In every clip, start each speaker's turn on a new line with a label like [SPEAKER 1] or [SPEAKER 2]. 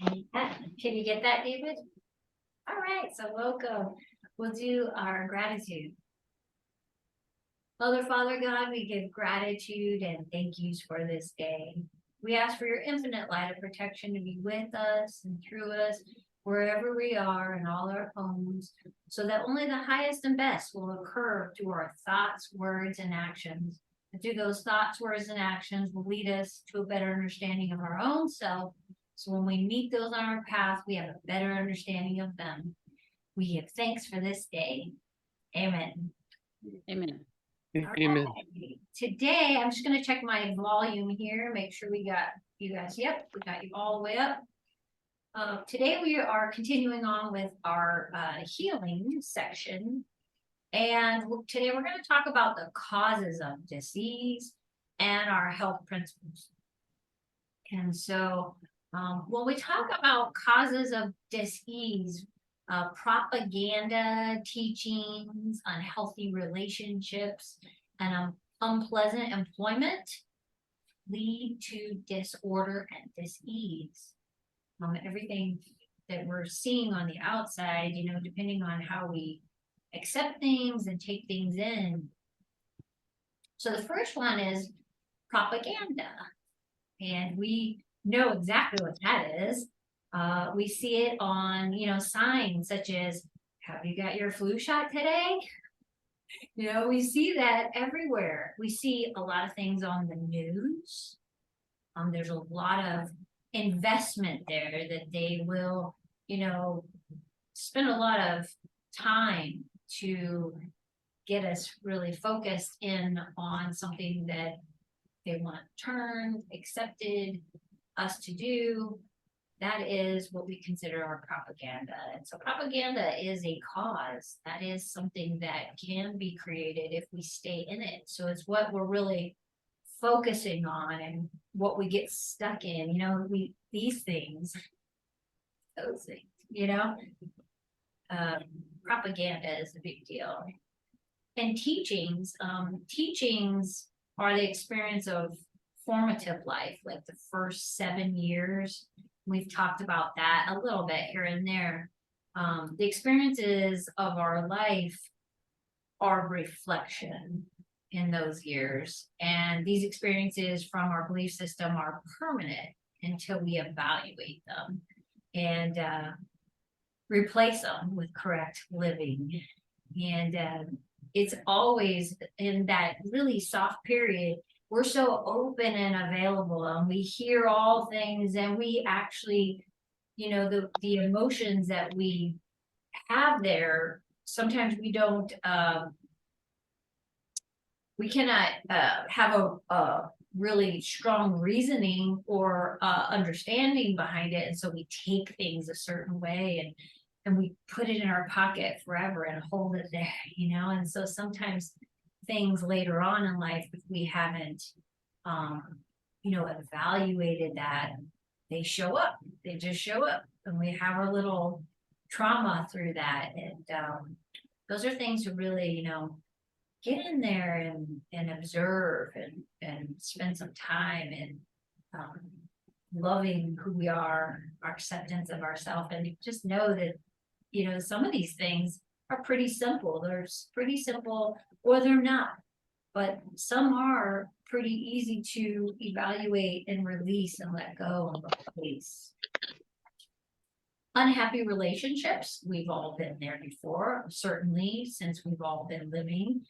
[SPEAKER 1] Can you get that, David? All right, so welcome. We'll do our gratitude. Mother, Father God, we give gratitude and thank yous for this day. We ask for your infinite light of protection to be with us and through us, wherever we are in all our homes, so that only the highest and best will occur through our thoughts, words, and actions. And through those thoughts, words, and actions will lead us to a better understanding of our own self. So when we meet those on our path, we have a better understanding of them. We give thanks for this day. Amen.
[SPEAKER 2] Amen.
[SPEAKER 3] Amen.
[SPEAKER 1] Right. Today, I'm just going to check my volume here, make sure we got you guys. Yep, we got you all the way up. Today, we are continuing on with our healing section. And today, we're going to talk about the causes of disease and our health principles. And so, when we talk about causes of disease, propaganda, teachings, unhealthy relationships, and unpleasant employment lead to disorder and disease. Everything that we're seeing on the outside, depending on how we accept things and take things in. So the first one is propaganda. And we know exactly what that is. We see it on, signs such as, have you got your flu shot today? We see that everywhere. We see a lot of things on the news. There's a lot of investment there that they will, spend a lot of time to get us really focused in on something that they want turned, accepted us to do. That is what we consider our propaganda. And so propaganda is a cause. That is something that can be created if we stay in it. So it's what we're really focusing on and what we get stuck in, these things, those things, propaganda is a big deal. And teachings are the experience of formative life, like the first 7 years. We've talked about that a little bit here and there. The experiences of our life are reflection in those years. And these experiences from our belief system are permanent until we evaluate them and replace them with correct living. And it's always in that really soft period. We're so open and available, and we hear all things, and we actually, the emotions that we have there, sometimes we don't, we cannot have a really strong reasoning or understanding behind it. And so we take things a certain way and we put it in our pocket forever and hold it there, and so sometimes things later on in life, if we haven't, evaluated that, they show up. They just show up, and we have a little trauma through that. And those are things to really, get in there and observe and spend some time in loving who we are, our acceptance of ourselves, and just know that, some of these things are pretty simple. They're pretty simple, or they're not. But some are pretty easy to evaluate and release and let go and replace. Unhappy relationships, we've all been there before, certainly since we've all been living,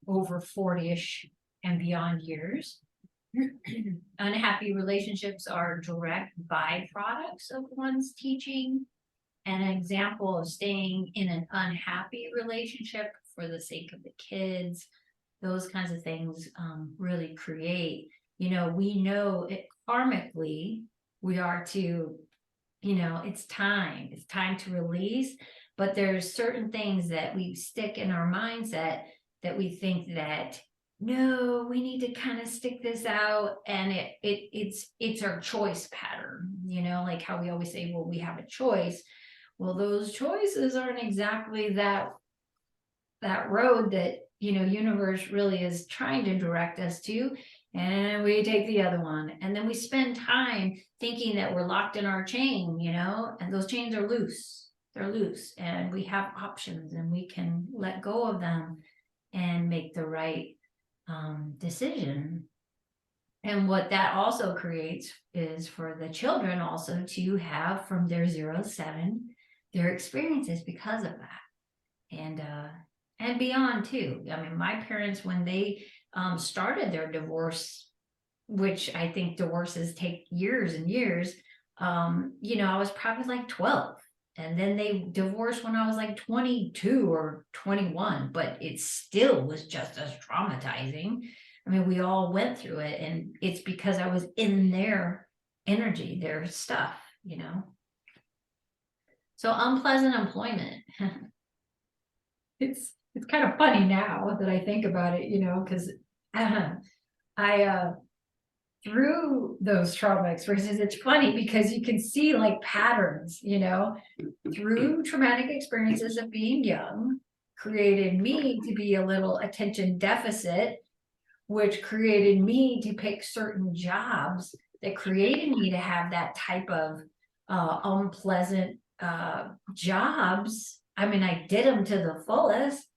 [SPEAKER 1] over 40-ish and beyond years. Unhappy relationships are direct byproducts of one's teaching. An example of staying in an unhappy relationship for the sake of the kids, those kinds of things really create, we know it karmically, we are to, it's time to release, but there's certain things that we stick in our mindset that we think that, no, we need to kind of stick this out, and it's our choice pattern, like how we always say, well, we have a choice. Well, those choices aren't exactly that road that, universe really is trying to direct us to. and we take the other one, and then we spend time thinking that we're locked in our chain, and those chains are loose. They're loose, and we have options, and we can let go of them and make the right decision. And what that also creates is for the children also to have from their 0 to 7 their experiences because of that, and beyond too. I mean, my parents, when they started their divorce, which I think divorces take years and years, I was probably like 12. And then they divorced when I was like 22 or 21, but it still was just as traumatizing. I mean, we all went through it, and it's because I was in their energy, their stuff. So unpleasant employment. It's kind of funny now that I think about it, because I through those trauma experiences, it's funny because you can see like patterns, through traumatic experiences of being young, created me to be a little attention deficit, which created me to pick certain jobs that created me to have that type of unpleasant jobs. I mean, I did them to the fullest.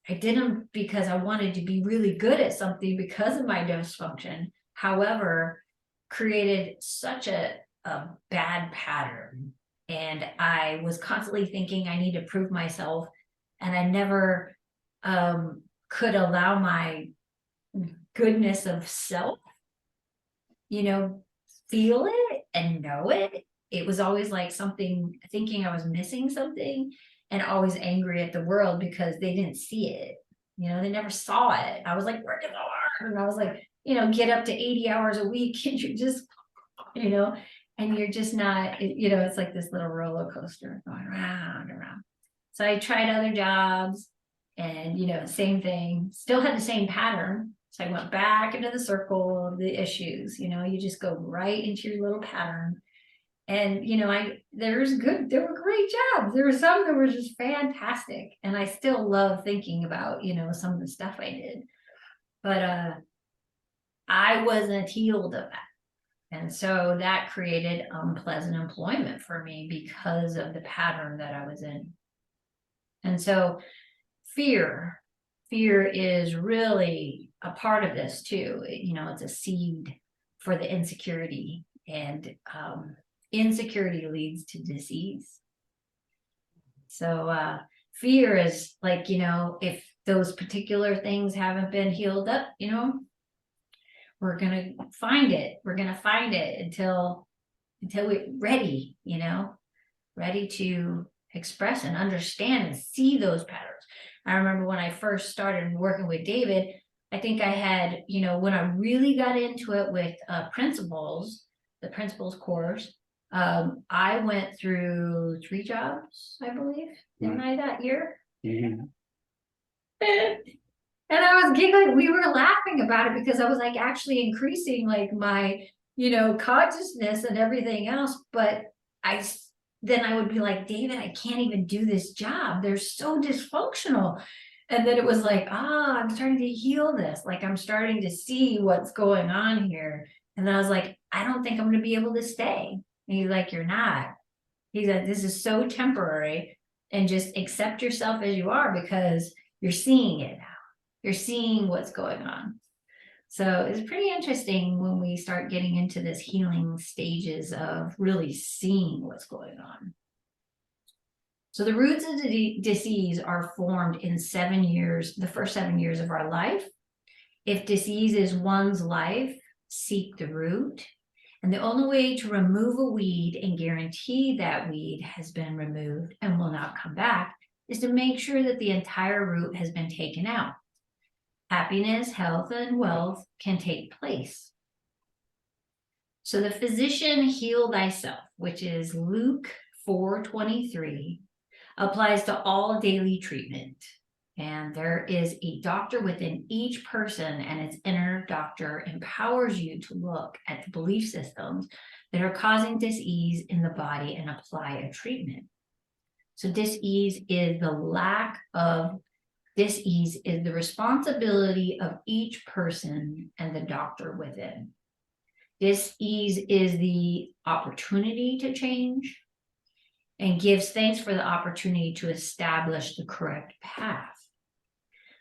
[SPEAKER 1] I did them because I wanted to be really good at something because of my dysfunction. However, created such a bad pattern. And I was constantly thinking I need to prove myself. And I never could allow my goodness of self, feel it and know it. It was always like something, thinking I was missing something, and always angry at the world because they didn't see it. They never saw it. I was like working so hard, and I was like, get up to 80 hours a week, and you're just, and you're just not, it's like this little roller coaster going round and round. So I tried other jobs, and same thing, still had the same pattern. So I went back into the circle of the issues. You just go right into your little pattern. And there were great jobs. There were some that were just fantastic. And I still love thinking about, some of the stuff I did. But I wasn't healed of that. And so that created unpleasant employment for me because of the pattern that I was in. And so fear is really a part of this too. It's a seed for the insecurity, and insecurity leads to disease. So fear is like, if those particular things haven't been healed up, we're gonna find it. We're gonna find it until we're ready, ready to express and understand and see those patterns. I remember when I first started working with David, I think I had, when I really got into it with the principles course, I went through 3 jobs, I believe, didn't I, that year? Mm-hmm. And I was giggling. We were laughing about it because I was like actually increasing like my, consciousness and everything else. But then I would be like, David, I can't even do this job. They're so dysfunctional. And then it was like, I'm starting to heal this. Like I'm starting to see what's going on here. And then I was like, I don't think I'm going to be able to stay. And he's like, you're not. He's like, this is so temporary, and just accept yourself as you are because you're seeing it now. You're seeing what's going on. So it's pretty interesting when we start getting into this healing stages of really seeing what's going on. So the roots of the disease are formed in 7 years, the first 7 years of our life. If disease is one's life, seek the root. And the only way to remove a weed and guarantee that weed has been removed and will not come back is to make sure that the entire root has been taken out. Happiness, health, and wealth can take place. So the physician heal thyself, which is Luke 4:23, applies to all daily treatment. And there is a doctor within each person, and its inner doctor empowers you to look at the belief systems that are causing dis-ease in the body and apply a treatment. So dis-ease is the lack of dis-ease is the responsibility of each person and the doctor within. Dis-ease is the opportunity to change and gives thanks for the opportunity to establish the correct path.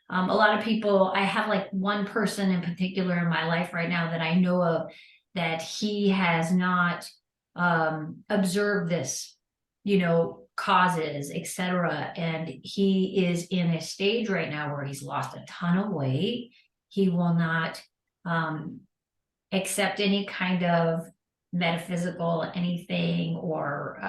[SPEAKER 1] A lot of people, I have like one person in particular in my life right now that I know of that he has not observed this, causes, etc. And he is in a stage right now where he's lost a ton of weight. He will not accept any kind of metaphysical anything or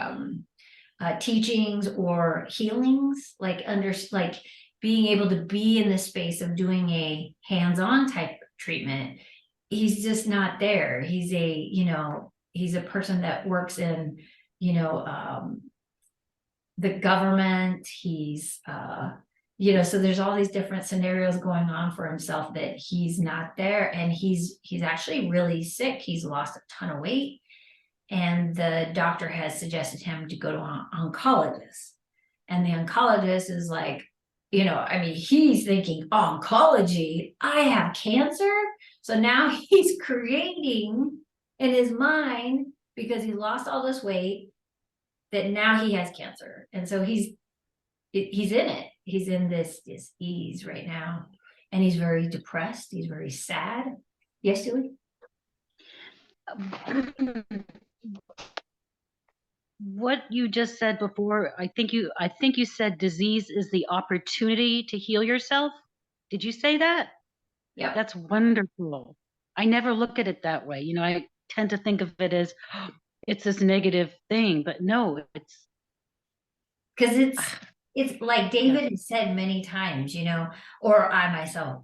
[SPEAKER 1] teachings or healings, like being able to be in the space of doing a hands-on type treatment. He's just not there. He's a person that works in, the government. He's, so there's all these different scenarios going on for himself that he's not there. And he's actually really sick. He's lost a ton of weight. And the doctor has suggested him to go to an oncologist. And the oncologist is like, he's thinking, oncology, I have cancer. So now he's creating in his mind, because he lost all this weight, that now he has cancer. And so he's in it. He's in this dis-ease right now. And he's very depressed. He's very sad. Yes, Julie?
[SPEAKER 2] What you just said before, I think you said disease is the opportunity to heal yourself. Did you say that?
[SPEAKER 1] Yeah.
[SPEAKER 2] That's wonderful. I never look at it that way. I tend to think of it as it's this negative thing, but no, it's
[SPEAKER 1] because it's like David has said many times, or I myself,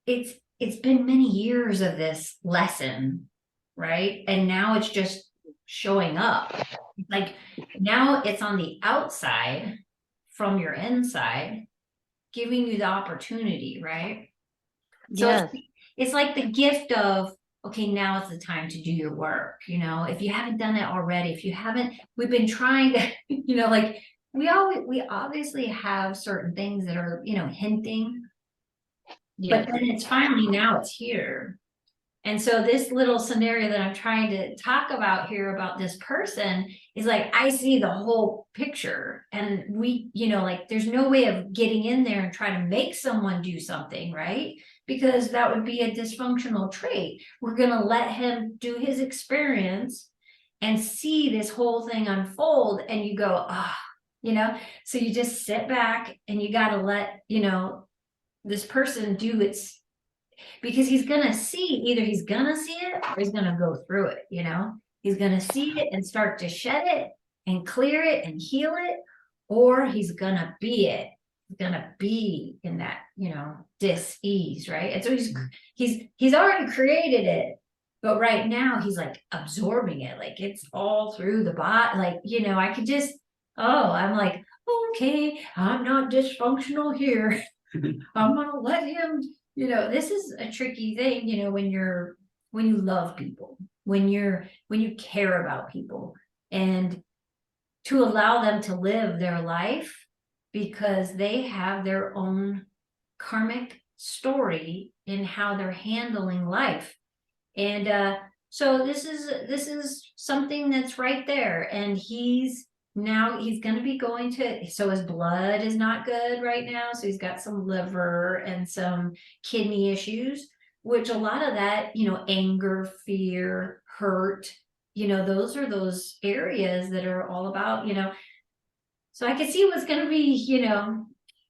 [SPEAKER 1] it's been many years of this lesson, right? And now it's just showing up. Like now it's on the outside from your inside, giving you the opportunity, right? So
[SPEAKER 2] yes.
[SPEAKER 1] it's like the gift of, okay, now it's the time to do your work. If you haven't done it already, we've been trying to, like we obviously have certain things that are, hinting, but then it's finally, now it's here. And so this little scenario that I'm trying to talk about here about this person is like, I see the whole picture, and we, like there's no way of getting in there and trying to make someone do something, right? Because that would be a dysfunctional trait. We're going to let him do his experience and see this whole thing unfold. And you go, so you just sit back and you got to let, this person do its, because he's going to see, either he's going to see it or he's going to go through it. He's going to see it and start to shed it and clear it and heal it, or he's going to be it. He's going to be in that, dis-ease, right? And so he's already created it, but right now he's like absorbing it. Like it's all through the body. Like, I could just, I'm like, okay, I'm not dysfunctional here. I'm going to let him, this is a tricky thing, when you love people, when you care about people, and to allow them to live their life, because they have their own karmic story in how they're handling life. And so this is something that's right there. And he's going to be going to, so his blood is not good right now. So he's got some liver and some kidney issues, which a lot of that, anger, fear, hurt, those are those areas that are all about, so I can see what's going to be,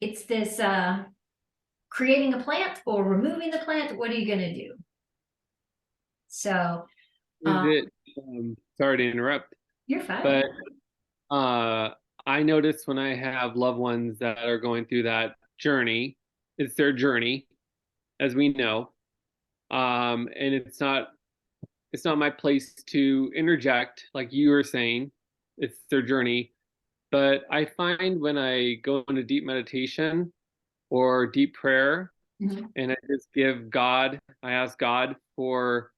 [SPEAKER 1] it's this, creating a plant or removing the plant. What are you going to do? So,
[SPEAKER 3] sorry to interrupt.
[SPEAKER 1] You're fine.
[SPEAKER 3] But I notice when I have loved ones that are going through that journey, it's their journey, as we know. And it's not my place to interject, like you were saying. It's their journey. But I find when I go into deep meditation or deep prayer, and I ask God for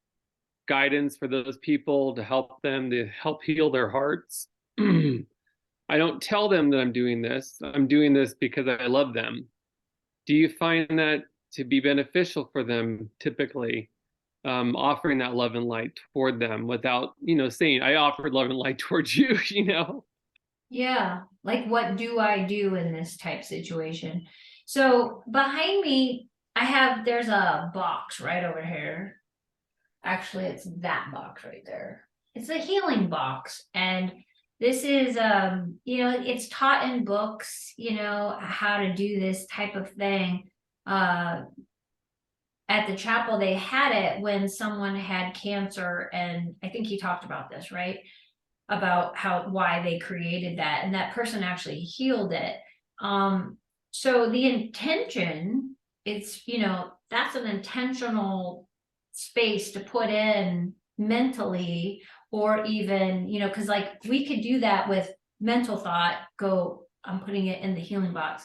[SPEAKER 3] guidance for those people to help heal their hearts. I don't tell them that I'm doing this. I'm doing this because I love them. Do you find that to be beneficial for them typically? Offering that love and light toward them without, saying, I offered love and light towards you,
[SPEAKER 1] Yeah, like what do I do in this type situation? So behind me, there's a box right over here. Actually, it's that box right there. It's a healing box. And this is, it's taught in books, how to do this type of thing. At the chapel, they had it when someone had cancer. And I think he talked about this, right? About why they created that, and that person actually healed it. So the intention, that's an intentional space to put in mentally, or even, because like we could do that with mental thought, I'm putting it in the healing box,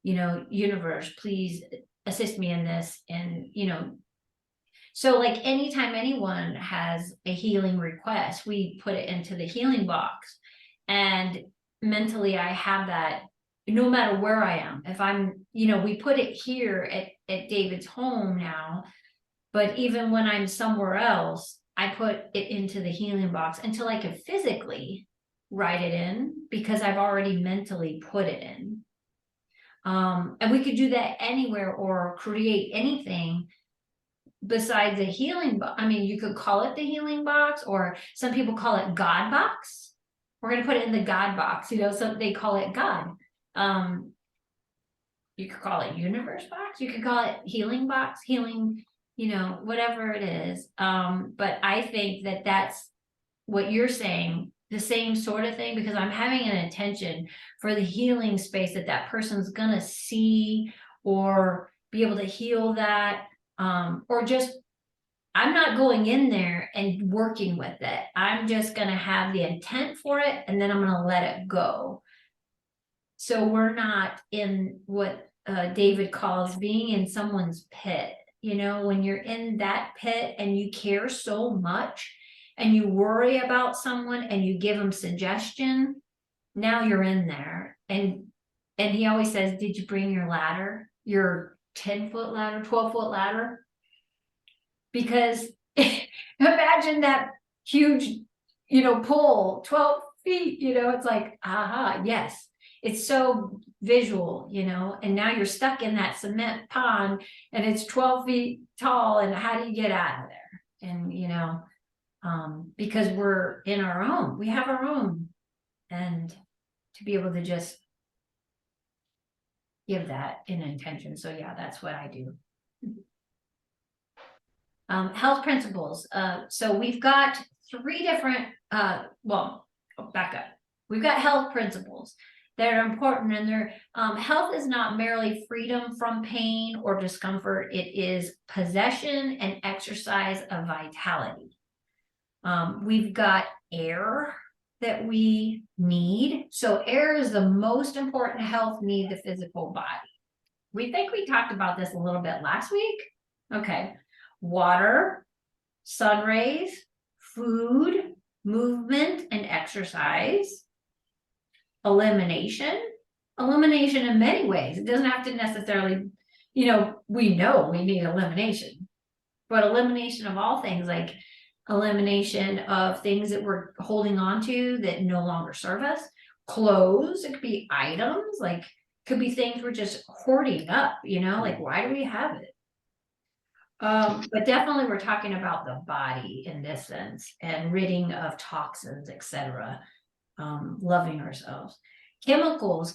[SPEAKER 1] universe, please assist me in this. And so like anytime anyone has a healing request, we put it into the healing box. And mentally I have that no matter where I am. If I'm, we put it here at David's home now, but even when I'm somewhere else, I put it into the healing box until I can physically write it in, because I've already mentally put it in. And we could do that anywhere or create anything besides a healing box. I mean, you could call it the healing box, or some people call it God box. We're going to put it in the God box, so they call it God. You could call it universe box. You could call it healing box, healing, whatever it is. But I think that that's what you're saying, the same sort of thing, because I'm having an intention for the healing space that person's going to see or be able to heal that. Or just, I'm not going in there and working with it. I'm just going to have the intent for it, and then I'm going to let it go. So we're not in what David calls being in someone's pit. When you're in that pit and you care so much and you worry about someone and you give them suggestion, now you're in there. And he always says, did you bring your ladder? Your 10-foot ladder, 12-foot ladder? Because imagine that huge, pull, 12 feet, it's like, aha, yes. It's so visual, and now you're stuck in that cement pond and it's 12 feet tall, and how do you get out of there? And, because we're in our own, we have our own, and to be able to just give that an intention. So yeah, that's what I do. Health principles. So we've got 3 different, back up. We've got health principles that are important, and they're, health is not merely freedom from pain or discomfort. It is possession and exercise of vitality. We've got air that we need. So air is the most important health need, the physical body. We think we talked about this a little bit last week. Okay. Water, sun rays, food, movement and exercise, elimination in many ways. It doesn't have to necessarily, we know we need elimination, but elimination of all things, like elimination of things that we're holding on to that no longer serve us. Clothes, it could be items, like could be things we're just hoarding up, like why do we have it? But definitely we're talking about the body in this sense, and ridding of toxins, etc. Loving ourselves. Chemicals,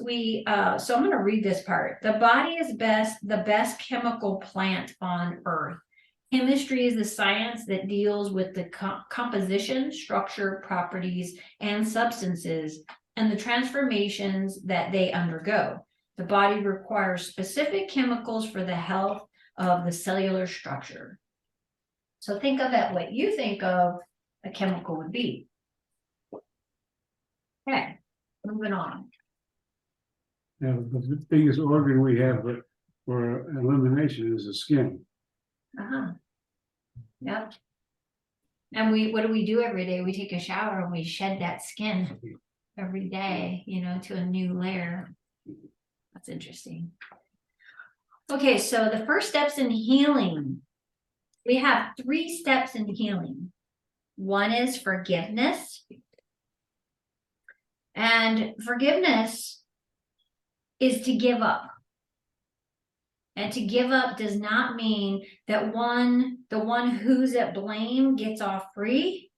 [SPEAKER 1] we, so I'm going to read this part. The body is the best chemical plant on earth. Chemistry is the science that deals with the composition, structure, properties, and substances, and the transformations that they undergo. The body requires specific chemicals for the health of the cellular structure. So think of it, what you think of a chemical would be. Okay, moving on.
[SPEAKER 4] Yeah, the biggest organ we have for elimination is the skin.
[SPEAKER 1] Yep. And what do we do every day? We take a shower and we shed that skin every day, to a new layer. That's interesting. Okay, so the first steps in healing. We have 3 steps in healing. One is forgiveness. And forgiveness is to give up. And to give up does not mean that the one who's at blame gets off free.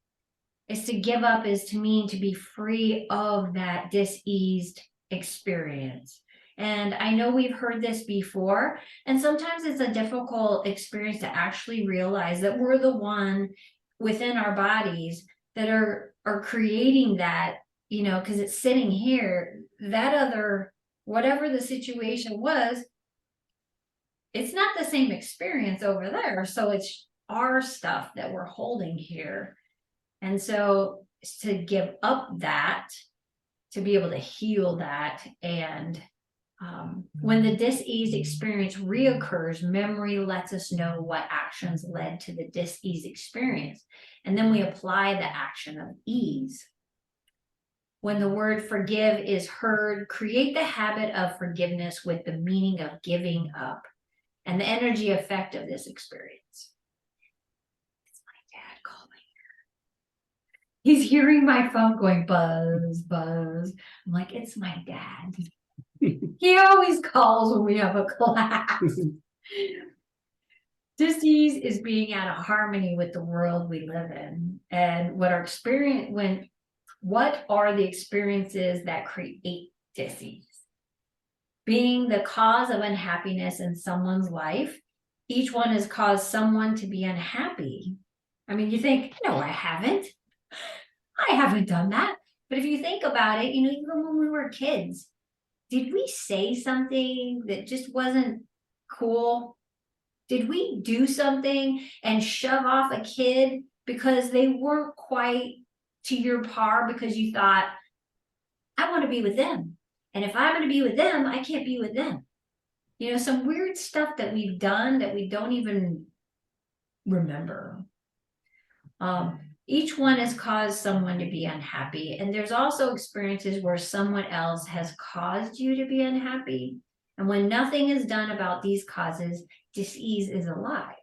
[SPEAKER 1] Is to give up is to mean to be free of that diseased experience. And I know we've heard this before, and sometimes it's a difficult experience to actually realize that we're the one within our bodies that are creating that, you know, because it's sitting here, that other, whatever the situation was, it's not the same experience over there. So it's our stuff that we're holding here. And so to give up that, to be able to heal that, and when the dis-ease experience reoccurs, memory lets us know what actions led to the dis-ease experience. And then we apply the action of ease. When the word forgive is heard, create the habit of forgiveness with the meaning of giving up and the energy effect of this experience. It's my dad calling. He's hearing my phone going buzz, buzz. I'm like, it's my dad. He always calls when we have a class. Dis-ease is being out of harmony with the world we live in. And what are the experiences that create dis-ease? Being the cause of unhappiness in someone's life, each one has caused someone to be unhappy. I mean, you think, no, I haven't done that. But if you think about it, you know, even when we were kids, did we say something that just wasn't cool? Did we do something and shove off a kid because they weren't quite to your par because you thought, I want to be with them. And if I'm going to be with them, I can't be with them. You know, some weird stuff that we've done that we don't even remember. Each one has caused someone to be unhappy. And there's also experiences where someone else has caused you to be unhappy. And when nothing is done about these causes, dis-ease is alive.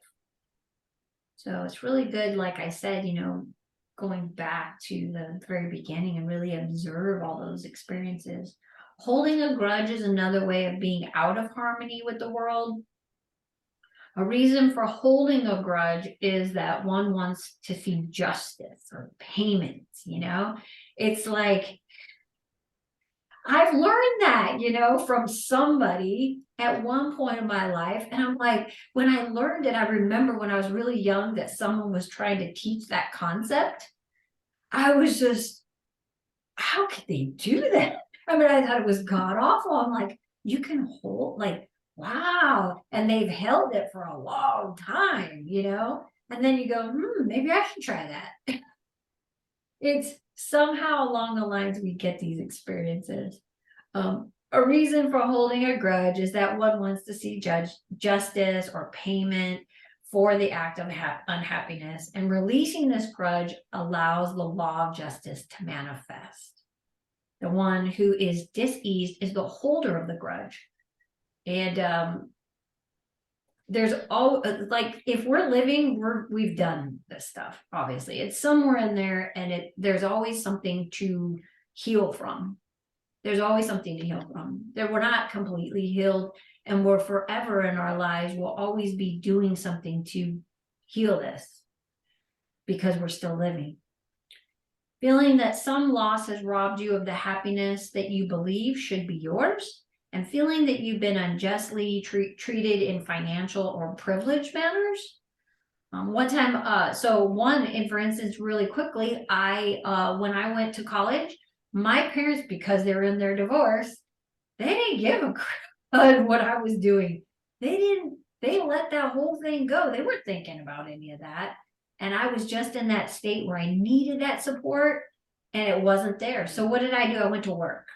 [SPEAKER 1] So it's really good, like I said, you know, going back to the very beginning and really observe all those experiences. Holding a grudge is another way of being out of harmony with the world. A reason for holding a grudge is that one wants to see justice or payment, you know? It's like, I've learned that, you know, from somebody at one point in my life. And I'm like, when I learned it, I remember when I was really young that someone was trying to teach that concept. I was just, how could they do that? I mean, I thought it was god awful. I'm like, you can hold, like, wow. And they've held it for a long time, you know? And then you go, maybe I should try that. It's somehow along the lines we get these experiences. A reason for holding a grudge is that one wants to see justice or payment for the act of unhappiness, and releasing this grudge allows the law of justice to manifest. The one who is dis-eased is the holder of the grudge. And there's all, like, if we're living, we've done this stuff, obviously. It's somewhere in there, and there's always something to heal from. There's always something to heal from. That we're not completely healed, and we're forever in our lives. We'll always be doing something to heal this because we're still living. Feeling that some loss has robbed you of the happiness that you believe should be yours, and feeling that you've been unjustly treated in financial or privilege matters. One time, for instance, really quickly, when I went to college, my parents, because they were in their divorce, they didn't give a crap on what I was doing. They let that whole thing go. They weren't thinking about any of that. And I was just in that state where I needed that support, and it wasn't there. So what did I do? I went to work.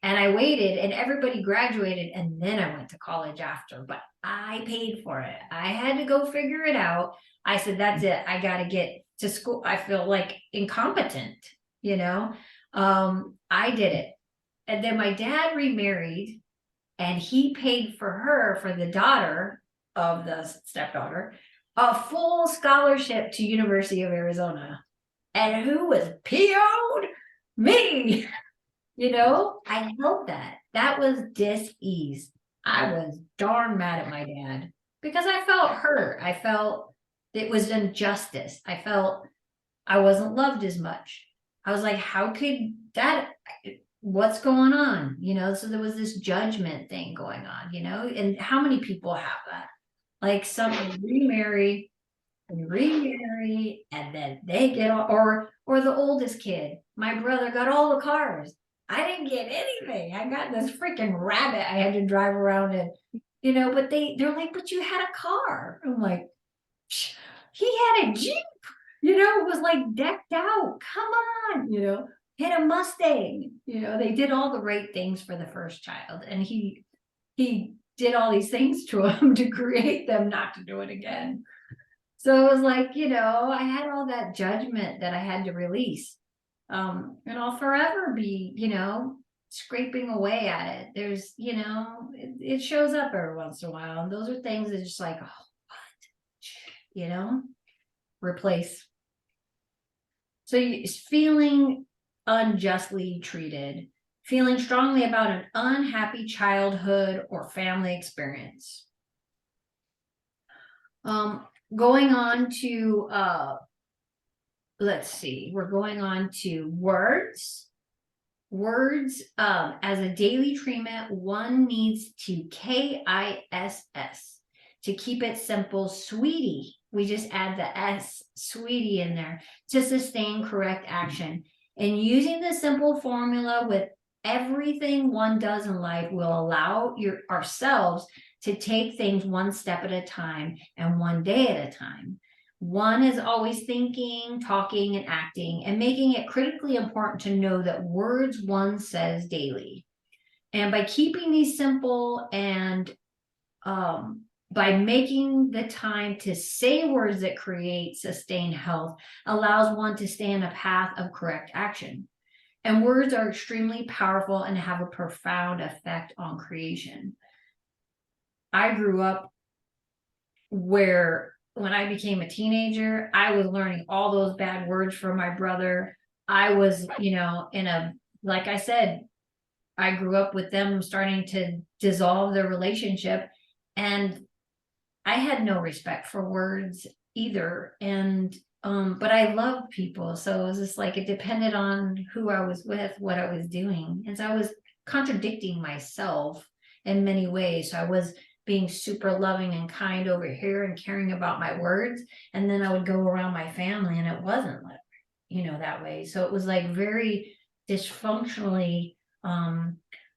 [SPEAKER 1] And I waited, and everybody graduated, and then I went to college after, but I paid for it. I had to go figure it out. I said, that's it. I got to get to school. I feel like incompetent, you know? I did it. And then my dad remarried, And he paid for her, for the daughter of the stepdaughter, a full scholarship to University of Arizona. And who was PO'd? Me. You know, I held that. That was dis-ease. I was darn mad at my dad because I felt hurt. I felt it was injustice. I felt I wasn't loved as much. I was like, how could that, what's going on? You know, so there was this judgment thing going on, you know, and how many people have that? Like some remarry, and then they get or the oldest kid. My brother got all the cars. I didn't get anything. I got this freaking rabbit I had to drive around in, you know, but they're like, but you had a car. I'm like, he had a Jeep, you know, it was like decked out. Come on, you know, had a Mustang, you know, they did all the right things for the first child. And he did all these things to him to create them not to do it again. So it was like, you know, I had all that judgment that I had to release. And I'll forever be, you know, scraping away at it. There's, you know, it shows up every once in a while. And those are things that just like, oh, what? You know, replace. So feeling unjustly treated, feeling strongly about an unhappy childhood or family experience. Going on to, let's see, we're going on to words. Words, as a daily treatment, one needs to KISS to keep it simple, sweetie. We just add the S, sweetie, in there to sustain correct action. And using the simple formula with everything one does in life will allow ourselves to take things one step at a time and one day at a time. One is always thinking, talking, and acting, and making it critically important to know that words one says daily. And by keeping these simple and by making the time to say words that create sustained health, allows one to stay in a path of correct action. And words are extremely powerful and have a profound effect on creation. I grew up where when I became a teenager, I was learning all those bad words from my brother. I was, you know, like I said, I grew up with them starting to dissolve their relationship, and I had no respect for words either. And, but I loved people. So it was just like, it depended on who I was with, what I was doing. And so I was contradicting myself in many ways. So I was being super loving and kind over here and caring about my words. And then I would go around my family and it wasn't, you know, that way. So it was like very dysfunctionally,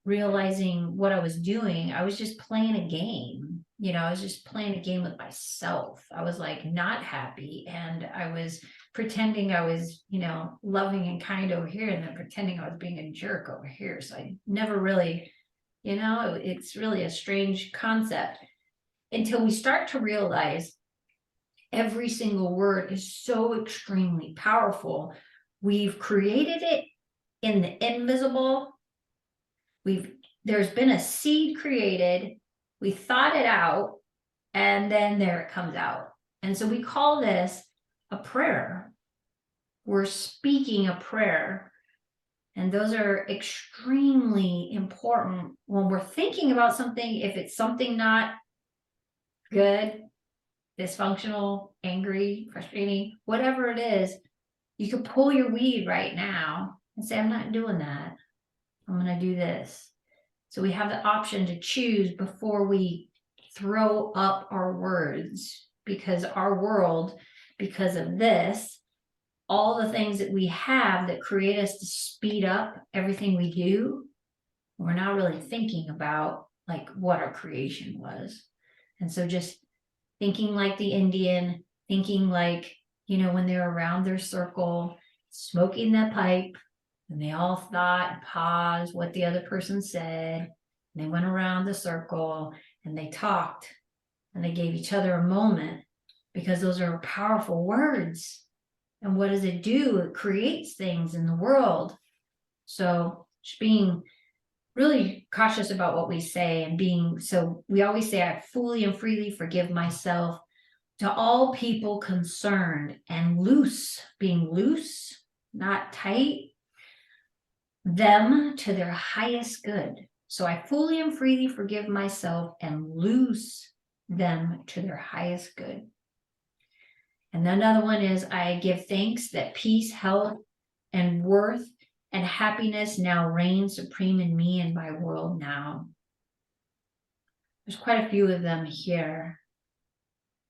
[SPEAKER 1] realizing what I was doing. I was just playing a game, you know, I was just playing a game with myself. I was like not happy, and I was pretending I was, you know, loving and kind over here, and then pretending I was being a jerk over here. So I never really, you know, it's really a strange concept until we start to realize every single word is so extremely powerful. We've created it in the invisible. There's been a seed created, we thought it out, and then there it comes out. And so we call this a prayer. We're speaking a prayer. And those are extremely important when we're thinking about something. If it's something not good, dysfunctional, angry, frustrating, whatever it is, you could pull your weed right now and say, I'm not doing that. I'm going to do this. So we have the option to choose before we throw up our words, because our world, because of this, all the things that we have that create us to speed up everything we do, we're not really thinking about like what our creation was. And so just thinking like the Indian, thinking like, you know, when they're around their circle, smoking that pipe, and they all thought and paused what the other person said. And they went around the circle and they talked and they gave each other a moment, because those are powerful words. And what does it do? It creates things in the world. So just being really cautious about what we say and being, so we always say, I fully and freely forgive myself to all people concerned, and loose, being loose, not tight, them to their highest good. So I fully and freely forgive myself and loose them to their highest good. And another one is, I give thanks that peace, health, and worth and happiness now reign supreme in me and my world now. There's quite a few of them here.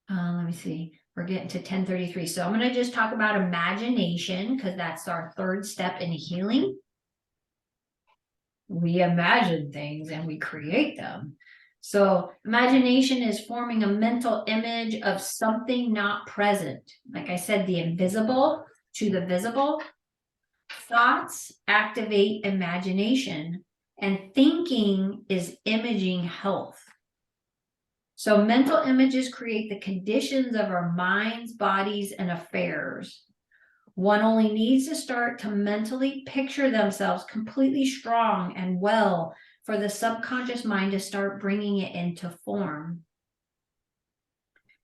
[SPEAKER 1] Let me see. We're getting to 1033. So I'm going to just talk about imagination, because that's our third step in healing. We imagine things and we create them. So imagination is forming a mental image of something not present. Like I said, the invisible to the visible. Thoughts activate imagination, and thinking is imaging health. So mental images create the conditions of our minds, bodies, and affairs. One only needs to start to mentally picture themselves completely strong and well for the subconscious mind to start bringing it into form.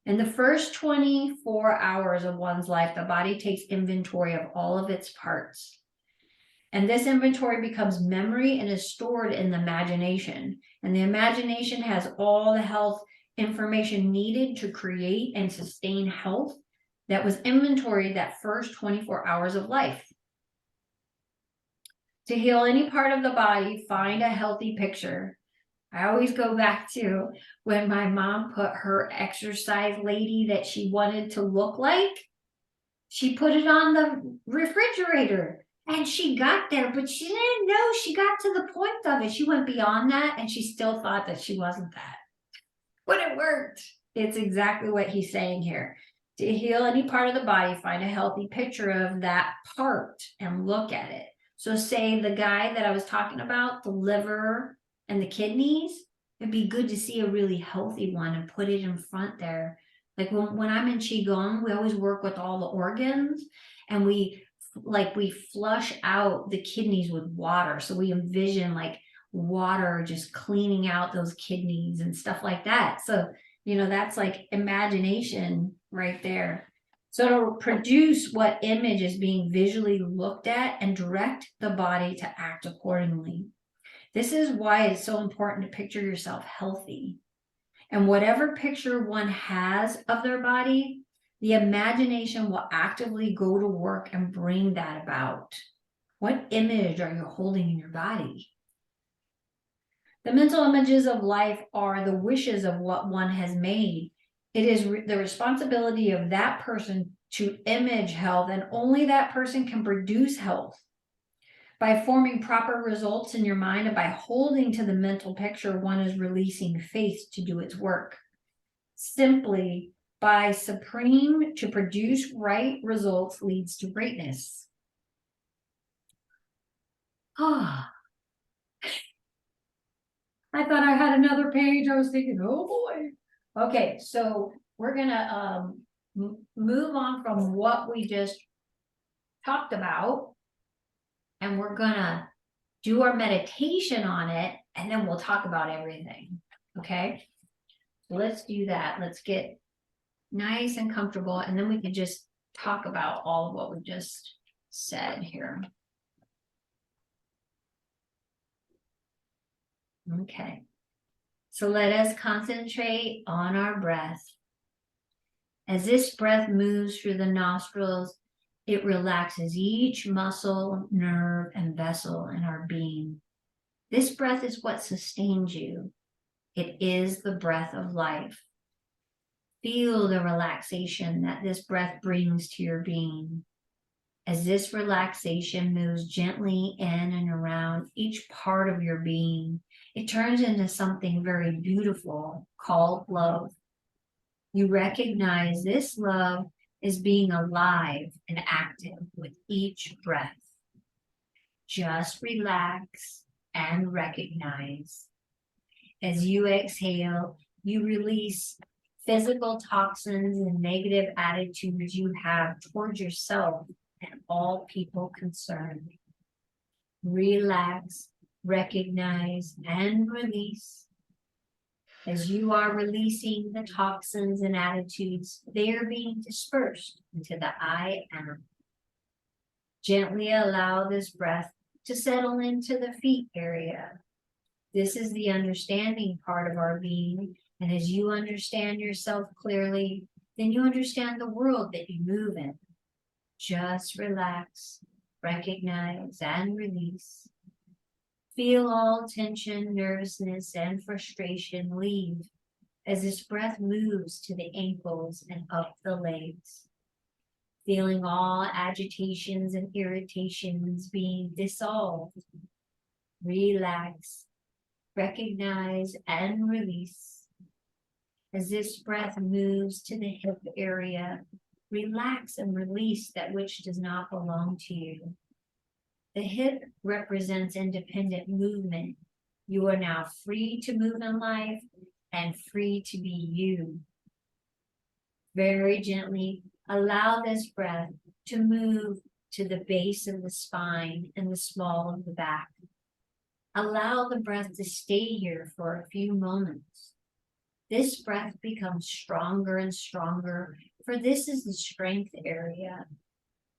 [SPEAKER 1] In the first 24 hours of one's life, the body takes inventory of all of its parts. And this inventory becomes memory and is stored in the imagination. And the imagination has all the health information needed to create and sustain health that was inventoried that first 24 hours of life. To heal any part of the body, find a healthy picture. I always go back to when my mom put her exercise lady that she wanted to look like. She put it on the refrigerator and she got there, but she didn't know she got to the point of it. She went beyond that and she still thought that she wasn't that. But it worked. It's exactly what he's saying here. To heal any part of the body, find a healthy picture of that part and look at it. So say the guy that I was talking about, the liver and the kidneys, it'd be good to see a really healthy one and put it in front there. Like when I'm in Qigong, we always work with all the organs, and we flush out the kidneys with water. So we envision like water just cleaning out those kidneys and stuff like that. So, that's like imagination right there. So it'll produce what image is being visually looked at and direct the body to act accordingly. This is why it's so important to picture yourself healthy. And whatever picture one has of their body, the imagination will actively go to work and bring that about. What image are you holding in your body? The mental images of life are the wishes of what one has made. It is the responsibility of that person to image health, and only that person can produce health. By forming proper results in your mind and by holding to the mental picture, one is releasing faith to do its work. Simply by supreme to produce right results leads to greatness. Ah. I thought I had another page. I was thinking, oh boy. Okay, so we're gonna move on from what we just talked about, and we're gonna do our meditation on it, and then we'll talk about everything. Okay, so let's do that. Let's get nice and comfortable, and then we can just talk about all of what we just said here. Okay, so let us concentrate on our breath. As this breath moves through the nostrils, it relaxes each muscle, nerve, and vessel in our being. This breath is what sustains you. It is the breath of life. Feel the relaxation that this breath brings to your being. As this relaxation moves gently in and around each part of your being, it turns into something very beautiful called love. You recognize this love is being alive and active with each breath. Just relax and recognize. As you exhale, you release physical toxins and negative attitudes you have towards yourself and all people concerned. Relax recognize, and release. As you are releasing the toxins and attitudes, they are being dispersed into the I am. Gently allow this breath to settle into the feet area. This is the understanding part of our being, and as you understand yourself clearly, then you understand the world that you move in. Just relax, recognize, and release. Feel all tension, nervousness, and frustration leave as this breath moves to the ankles and up the legs. Feeling all agitations and irritations being dissolved. Relax, recognize, and release. As this breath moves to the hip area, relax and release that which does not belong to you. The hip represents independent movement. You are now free to move in life and free to be you. Very gently allow this breath to move to the base of the spine and the small of the back. Allow the breath to stay here for a few moments. This breath becomes stronger and stronger, for this is the strength area.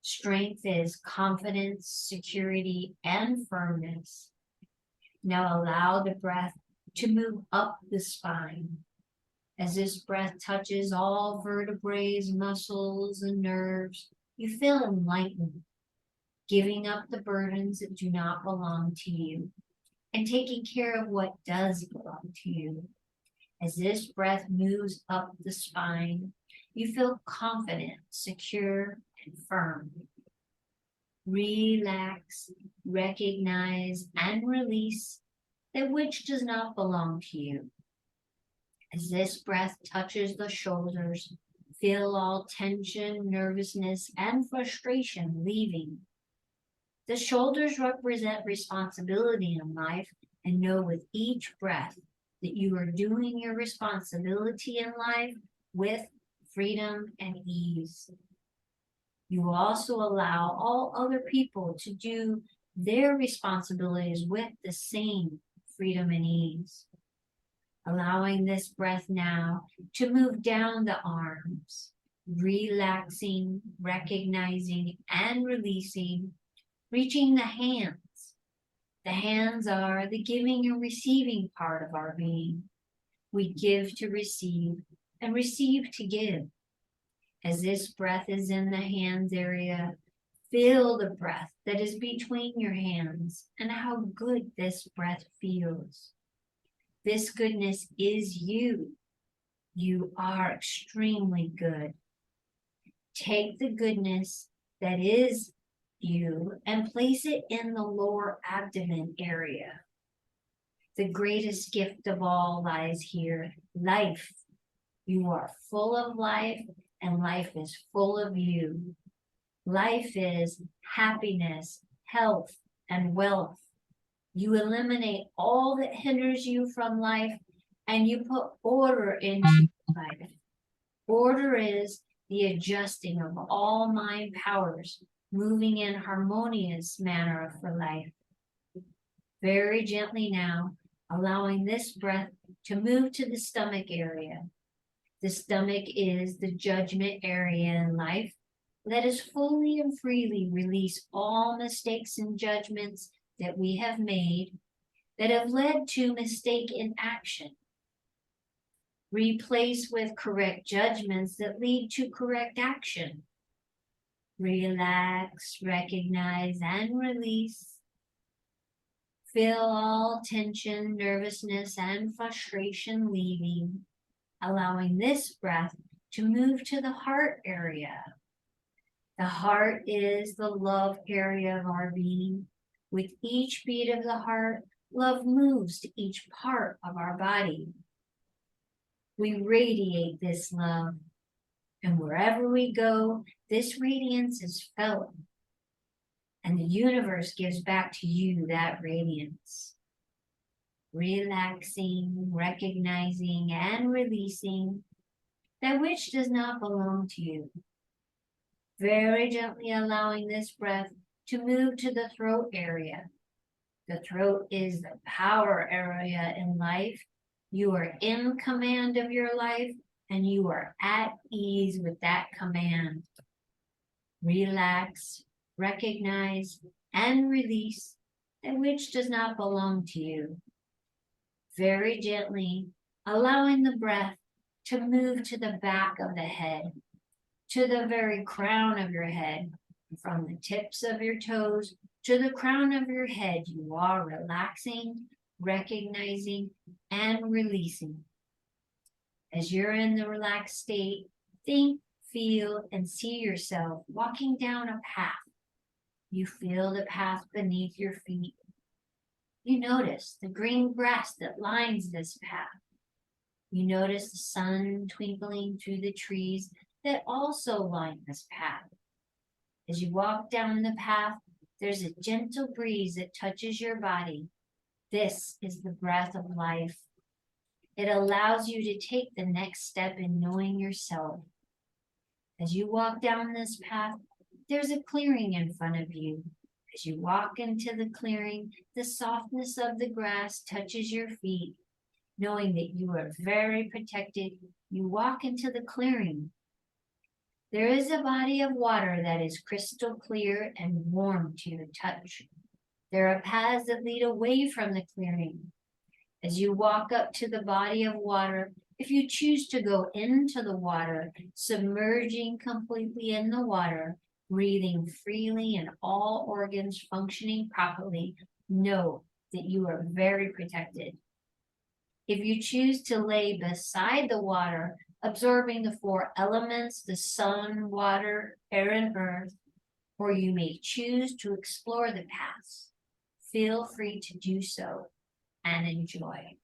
[SPEAKER 1] Strength is confidence, security, and firmness. Now allow the breath to move up the spine. As this breath touches all vertebrae, muscles, and nerves, you feel enlightened, giving up the burdens that do not belong to you and taking care of what does belong to you. As this breath moves up the spine, you feel confident, secure, and firm. Relax, recognize, and release that which does not belong to you. As this breath touches the shoulders, feel all tension, nervousness, and frustration leaving. The shoulders represent responsibility in life, and know with each breath that you are doing your responsibility in life with freedom and ease. You also allow all other people to do their responsibilities with the same freedom and ease. Allowing this breath now to move down the arms, relaxing, recognizing, and releasing, reaching the hands. The hands are the giving and receiving part of our being. We give to receive and receive to give. As this breath is in the hands area, feel the breath that is between your hands and how good this breath feels. This goodness is you. You are extremely good. Take the goodness that is you and place it in the lower abdomen area. The greatest gift of all lies here, life. You are full of life, and life is full of you. Life is happiness, health, and wealth. You eliminate all that hinders you from life, and you put order into life. Order is the adjusting of all mind powers, moving in harmonious manner for life. Very gently now, allowing this breath to move to the stomach area. The stomach is the judgment area in life. Let us fully and freely release all mistakes and judgments that we have made that have led to mistake in action. Replace with correct judgments that lead to correct action. Relax, recognize, and release. Feel all tension, nervousness, and frustration leaving, allowing this breath to move to the heart area. The heart is the love area of our being. With each beat of the heart, love moves to each part of our body. We radiate this love, and wherever we go, this radiance is felt, and the universe gives back to you that radiance. Relaxing, recognizing, and releasing that which does not belong to you. Very gently allowing this breath to move to the throat area. The throat is the power area in life. You are in command of your life and you are at ease with that command. Relax, recognize, and release that which does not belong to you. Very gently, allowing the breath to move to the back of the head, to the very crown of your head, from the tips of your toes to the crown of your head. You are relaxing, recognizing, and releasing. As you're in the relaxed state, think, feel, and see yourself walking down a path. You feel the path beneath your feet. You notice the green grass that lines this path. You notice the sun twinkling through the trees that also line this path. As you walk down the path, there's a gentle breeze that touches your body. This is the breath of life. It allows you to take the next step in knowing yourself. As you walk down this path, there's a clearing in front of you. As you walk into the clearing, the softness of the grass touches your feet. Knowing that you are very protected, you walk into the clearing. There is a body of water that is crystal clear and warm to your touch. There are paths that lead away from the clearing. As you walk up to the body of water, if you choose to go into the water, submerging completely in the water, breathing freely and all organs functioning properly, know that you are very protected. If you choose to lay beside the water, absorbing the four elements, the sun, water, air, and earth, or you may choose to explore the paths, feel free to do so and enjoy.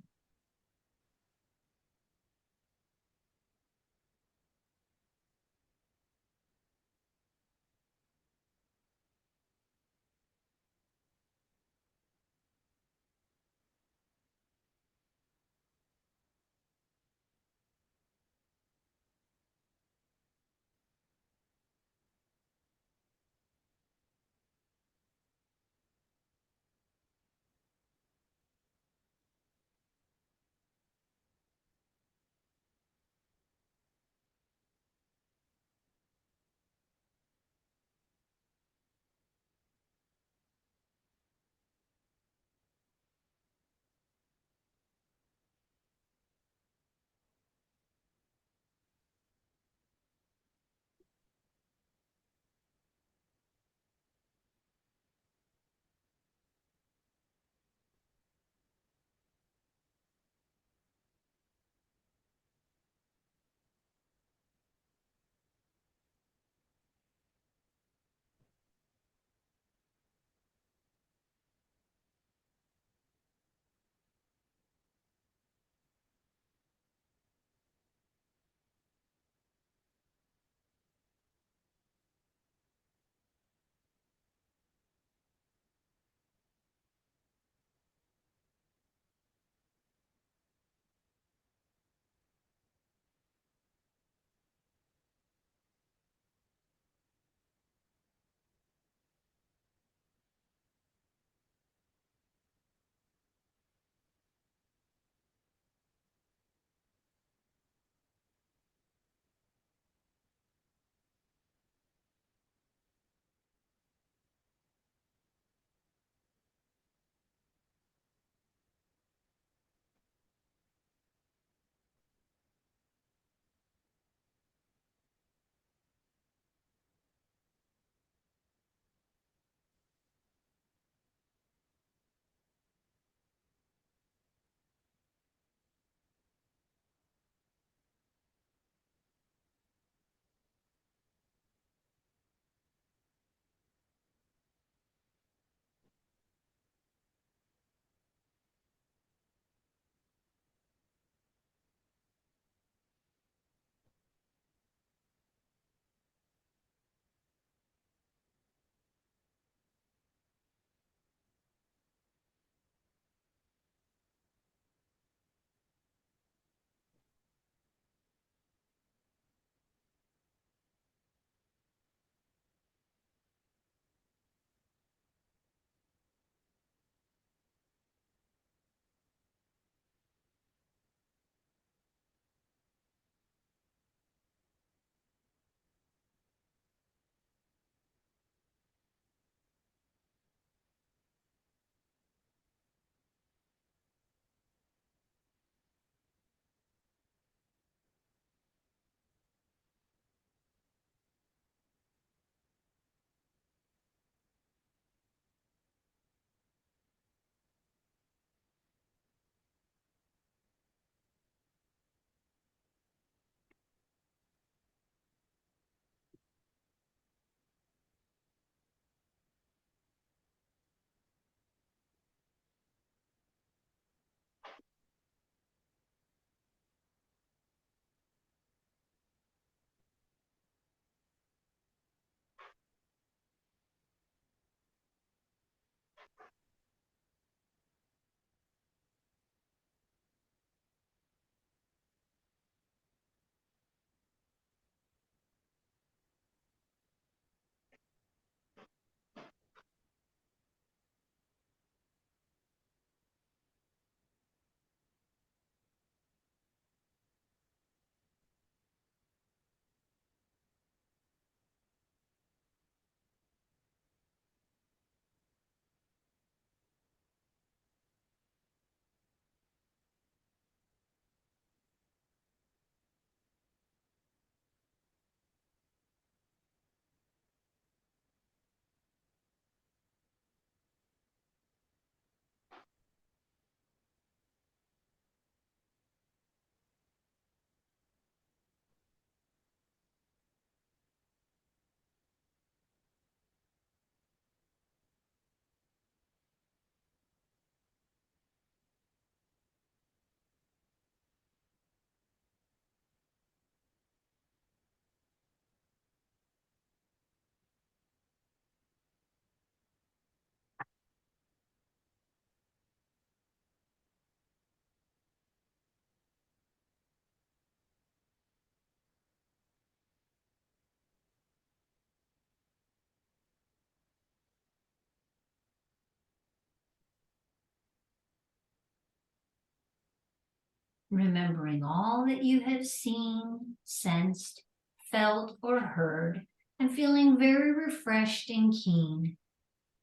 [SPEAKER 1] Remembering all that you have seen, sensed, felt, or heard, and feeling very refreshed and keen.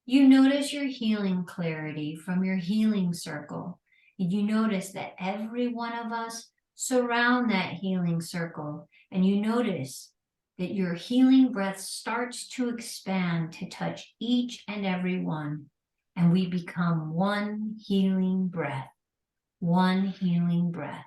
[SPEAKER 1] You notice your healing clarity from your healing circle. And you notice that every one of us surround that healing circle. And you notice that your healing breath starts to expand to touch each and every one. And we become one healing breath. One healing breath.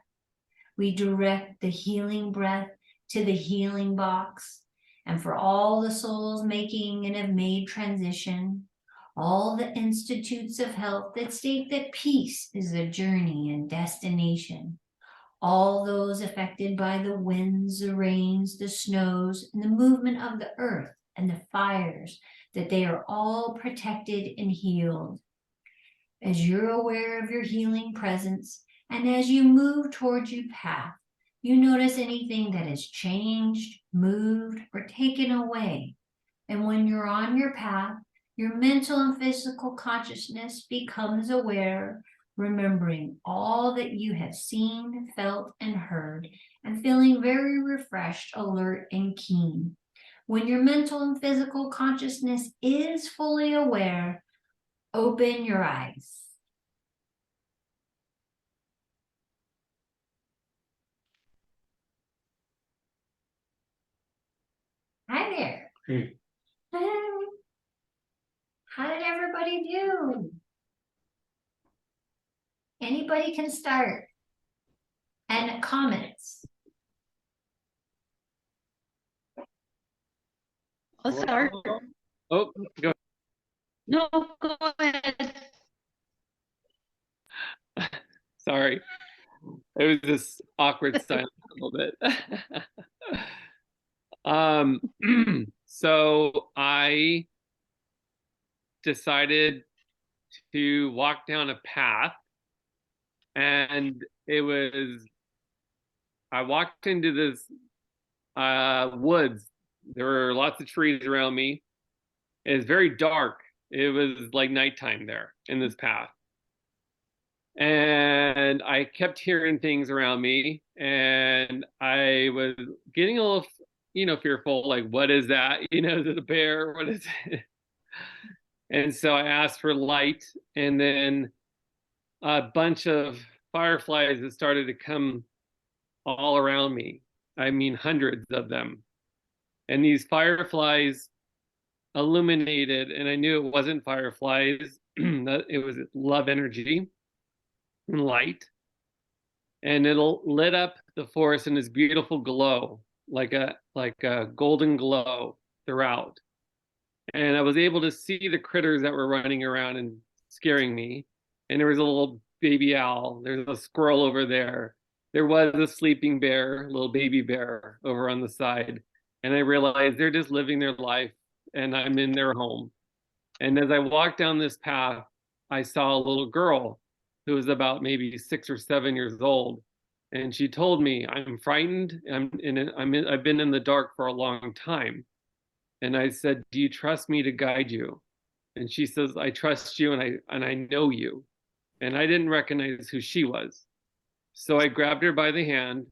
[SPEAKER 1] We direct the healing breath to the healing box. And for all the souls making and have made transition, all the institutes of health that state that peace is a journey and destination, all those affected by the winds, the rains, the snows, and the movement of the earth and the fires, that they are all protected and healed. As you're aware of your healing presence, and as you move towards your path, you notice anything that has changed, moved, or taken away. And when you're on your path, your mental and physical consciousness becomes aware, remembering all that you have seen, felt, and heard, and feeling very refreshed, alert, and keen. When your mental and physical consciousness is fully aware, open your eyes. Hi there.
[SPEAKER 4] Hey,
[SPEAKER 1] Hi. How did everybody do? Anybody can start. And comments.
[SPEAKER 2] I'll start.
[SPEAKER 3] Oh, go.
[SPEAKER 2] No, go ahead.
[SPEAKER 3] Sorry. It was this awkward silence a little bit. So I decided to walk down a path, and I walked into this woods. There were lots of trees around me. It was very dark. It was like nighttime there in this path. And I kept hearing things around me, and I was getting a little, fearful, like, what is that? Is it a bear? What is it? And so I asked for light, and then a bunch of fireflies that started to come all around me. I mean, hundreds of them. And these fireflies illuminated, and I knew it wasn't fireflies, that it was love energy and light. And it'll lit up the forest in this beautiful glow, like a golden glow throughout. And I was able to see the critters that were running around and scaring me. And there was a little baby owl. There's a squirrel over there. There was a sleeping bear, little baby bear over on the side. And I realized they're just living their life, and I'm in their home. And as I walked down this path, I saw a little girl who was about maybe 6 or 7 years old. And she told me, I'm frightened. I've been in the dark for a long time. And I said, do you trust me to guide you? And she says, I trust you and I know you. And I didn't recognize who she was. So I grabbed her by the hand,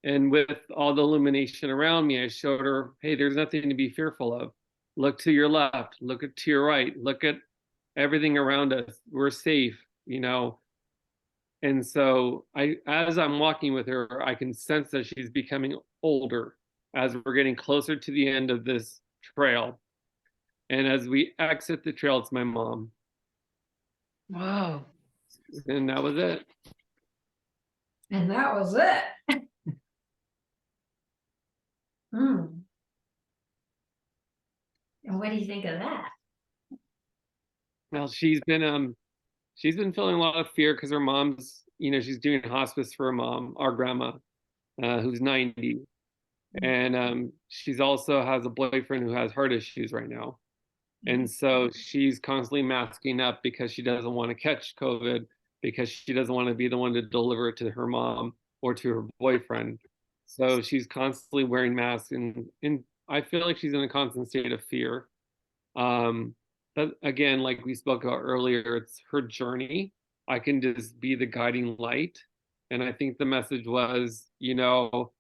[SPEAKER 3] and with all the illumination around me, I showed her, hey, there's nothing to be fearful of. Look to your left, look to your right, look at everything around us. We're safe, you know. And so as I'm walking with her, I can sense that she's becoming older as we're getting closer to the end of this trail. And as we exit the trail, it's my mom.
[SPEAKER 2] Whoa.
[SPEAKER 3] And that was it.
[SPEAKER 1] And that was it. And what do you think of that?
[SPEAKER 3] Well, she's been feeling a lot of fear because her mom's, you know, she's doing hospice for her mom, our grandma, who's 90. And she's also has a boyfriend who has heart issues right now. And so she's constantly masking up because she doesn't want to catch COVID, because she doesn't want to be the one to deliver it to her mom or to her boyfriend. So she's constantly wearing masks, and I feel like she's in a constant state of fear. But again, like we spoke about earlier, it's her journey. I can just be the guiding light. And I think the message was, you know,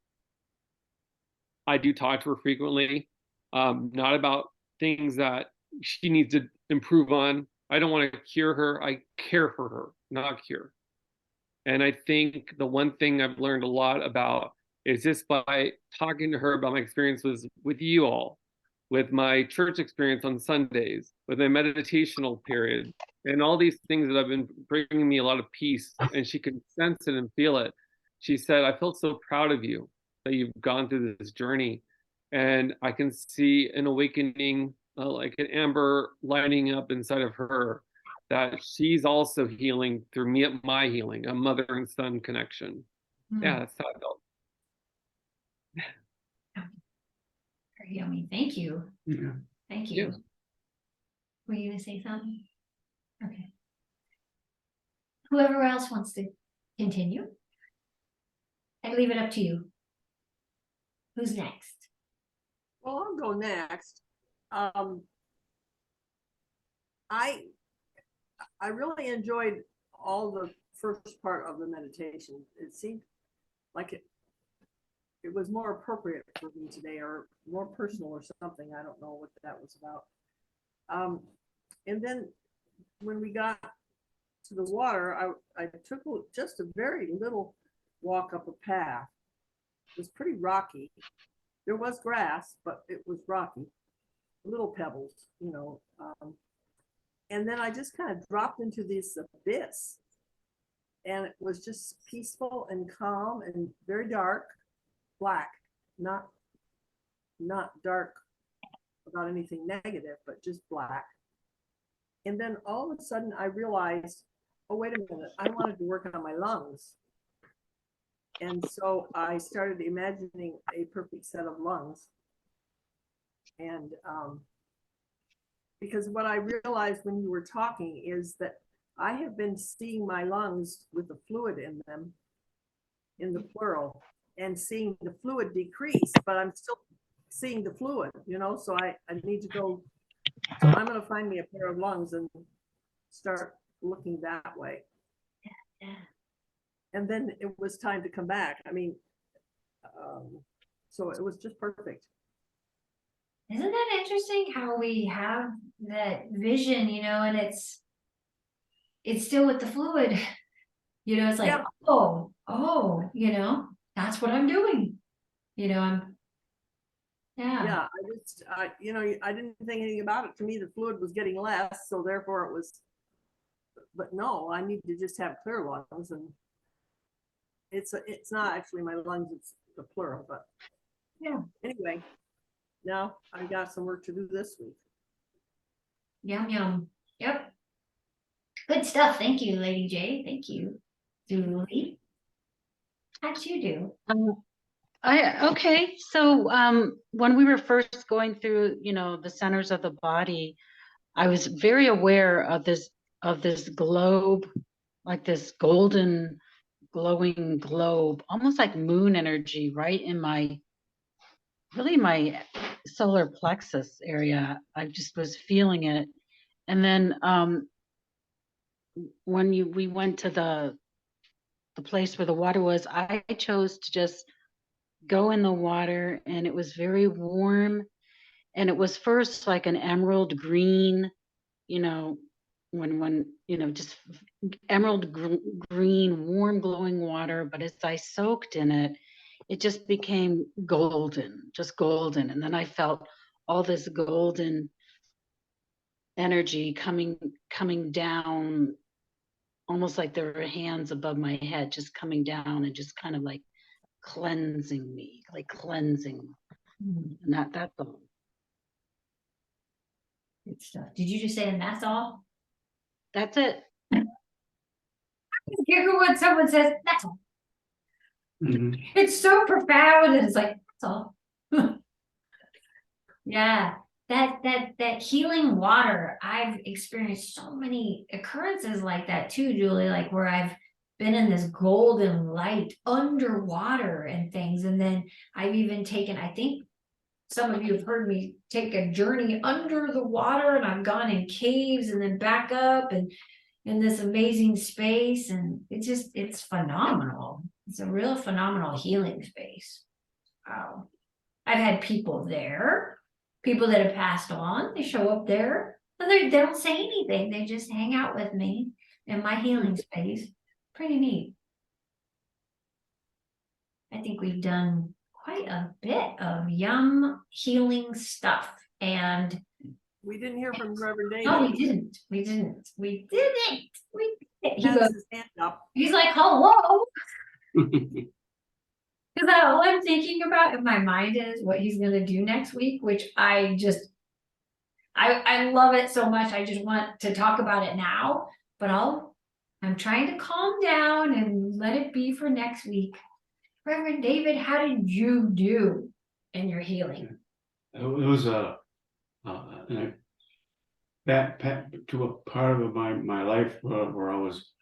[SPEAKER 3] I do talk to her frequently, not about things that she needs to improve on. I don't want to cure her. I care for her, not cure. And I think the one thing I've learned a lot about is just by talking to her about my experiences with you all, with my church experience on Sundays, with my meditational period, and all these things that have been bringing me a lot of peace. And she could sense it and feel it. She said, I felt so proud of you that you've gone through this journey. And I can see an awakening, like an amber lighting up inside of her, that she's also healing through me, my healing, a mother and son connection. Yeah, that's how I felt.
[SPEAKER 1] Very yummy. Thank you.
[SPEAKER 4] Yeah.
[SPEAKER 1] Thank you.
[SPEAKER 3] Yeah.
[SPEAKER 1] Were you gonna say something? Okay. Whoever else wants to continue, I leave it up to you. Who's next?
[SPEAKER 5] Well, I'll go next. I really enjoyed all the first part of the meditation. It seemed like it was more appropriate for me today, or more personal or something. I don't know what that was about. And then when we got to the water, I took just a very little walk up a path. It was pretty rocky. There was grass, but it was rocky, little pebbles, you know. And then I just kind of dropped into this abyss, and it was just peaceful and calm and very dark, black, not dark about anything negative, but just black. And then all of a sudden I realized, oh, wait a minute, I wanted to work on my lungs. And so I started imagining a perfect set of lungs. And because what I realized when you were talking is that I have been seeing my lungs with the fluid in them, in the plural, and seeing the fluid decrease, but I'm still seeing the fluid, you know, so I need to go. So I'm going to find me a pair of lungs and start looking that way.
[SPEAKER 1] Yeah.
[SPEAKER 5] And then it was time to come back. I mean, so it was just perfect.
[SPEAKER 1] Isn't that interesting how we have that vision, you know, and it's still with the fluid, you know, it's like,
[SPEAKER 5] Yeah.
[SPEAKER 1] oh, you know, that's what I'm doing. You know,
[SPEAKER 5] Yeah, you know, I didn't think anything about it. To me, the fluid was getting less, so therefore it was, but no, I need to just have clear lungs. And it's not actually my lungs, it's the plural, but
[SPEAKER 1] yeah.
[SPEAKER 5] Anyway, now I got some work to do this week.
[SPEAKER 1] Yum, yum. Yep. Good stuff. Thank you, Lady J. Thank you. Julie. How'd you do?
[SPEAKER 2] So when we were first going through, you know, the centers of the body, I was very aware of this globe, like this golden glowing globe, almost like moon energy, right in my solar plexus area. I just was feeling it. And then when we went to the place where the water was, I chose to just go in the water, and it was very warm, and it was first like an emerald green, you know, when just green, warm, glowing water. But as I soaked in it, it just became golden, just golden. And then I felt all this golden energy coming down, almost like there were hands above my head, just coming down and just kind of like cleansing me, like cleansing. And that's all.
[SPEAKER 1] Good stuff. Did you just say, and that's all?
[SPEAKER 2] That's it.
[SPEAKER 1] Giggle when someone says, that's all.
[SPEAKER 4] Mhm.
[SPEAKER 1] It's so profound, and it's like, that's all. Yeah, that healing water. I've experienced so many occurrences like that too, Julie, like where I've been in this golden light underwater and things. And then I've even taken, I think some of you have heard me take a journey under the water, and I've gone in caves and then back up and in this amazing space. And it's phenomenal. It's a real phenomenal healing space. Wow. I've had people there, people that have passed on, they show up there, and they don't say anything. They just hang out with me in my healing space. Pretty neat. I think we've done quite a bit of yum healing stuff. And
[SPEAKER 5] We didn't hear from Reverend
[SPEAKER 1] no,
[SPEAKER 5] David.
[SPEAKER 1] we didn't.
[SPEAKER 5] He
[SPEAKER 1] He
[SPEAKER 5] has
[SPEAKER 1] goes,
[SPEAKER 5] his hand up.
[SPEAKER 1] he's like, hello. Because all I'm thinking about in my mind is what he's gonna do next week, which I love it so much. I just want to talk about it now, but I'm trying to calm down and let it be for next week. Reverend David, how did you do in your healing?
[SPEAKER 4] It was that to a part of my life where I was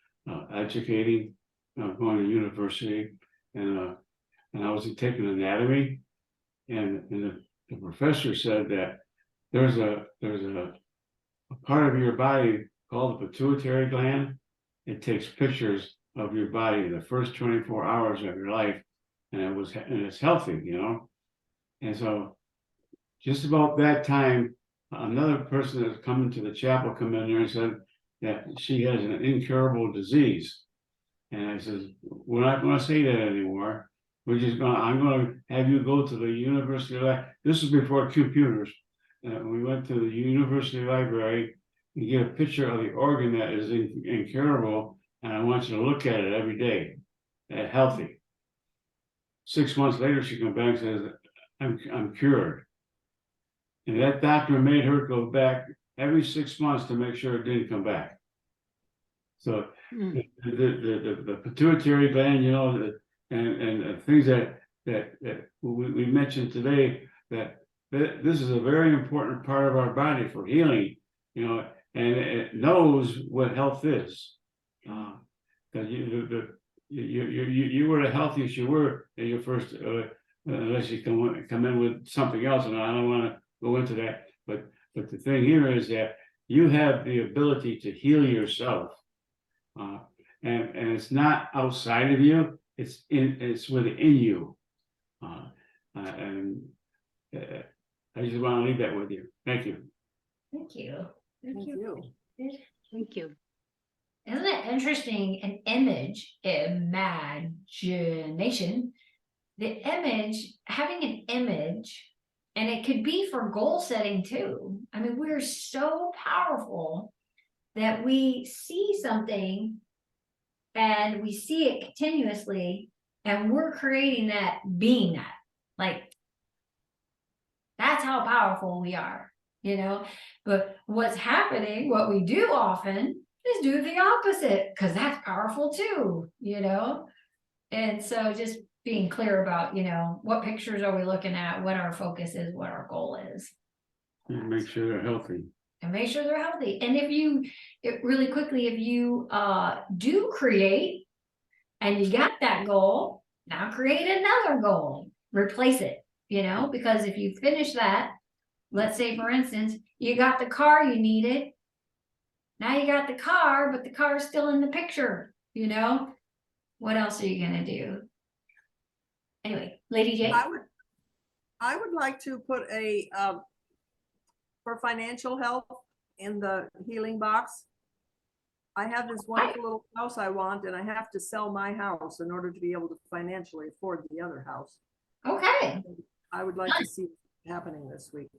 [SPEAKER 4] educating, going to university, and I was taking anatomy, and the professor said that there's a part of your body called the pituitary gland. It takes pictures of your body the first 24 hours of your life, and it's healthy, And so just about that time, another person that's coming to the chapel come in there and said that she has an incurable disease. And I said, we're not going to say that anymore. I'm going to have you go to the university library. This is before computers. We went to the university library and get a picture of the organ that is incurable. And I want you to look at it every day, healthy. 6 months later, she comes back and says, I'm cured. And that doctor made her go back every 6 months to make sure it didn't come back. So the pituitary gland, and things that we mentioned today, that this is a very important part of our body for healing, and it knows what health is. Because you were the healthiest you were in your first, unless you come in with something else, and I don't want to go into that. But the thing here is that you have the ability to heal yourself. And it's not outside of you, it's within you. And I just want to leave that with you. Thank you.
[SPEAKER 1] Thank you.
[SPEAKER 5] Thank you.
[SPEAKER 2] Thank you.
[SPEAKER 1] Isn't it interesting? An image, imagination, having an image, and it could be for goal setting too. I mean, we're so powerful that we see something and we see it continuously, and we're creating that, being that. Like, that's how powerful we are, But what's happening, what we do often is do the opposite, because that's powerful too, And so just being clear about, what pictures are we looking at, what our focus is, what our goal is.
[SPEAKER 4] And make sure they're healthy.
[SPEAKER 1] and make sure they're healthy. And if you, really quickly, if you do create and you got that goal, now create another goal, replace it, because if you finish that, let's say for instance, you got the car you needed. Now you got the car, but the car is still in the picture, What else are you gonna do? Anyway, Lady J.
[SPEAKER 5] I would like to put a, for financial help in the healing box. I have this wonderful little house I want, and I have to sell my house in order to be able to financially afford the other house.
[SPEAKER 1] Okay,
[SPEAKER 5] I would like to see it happening this week.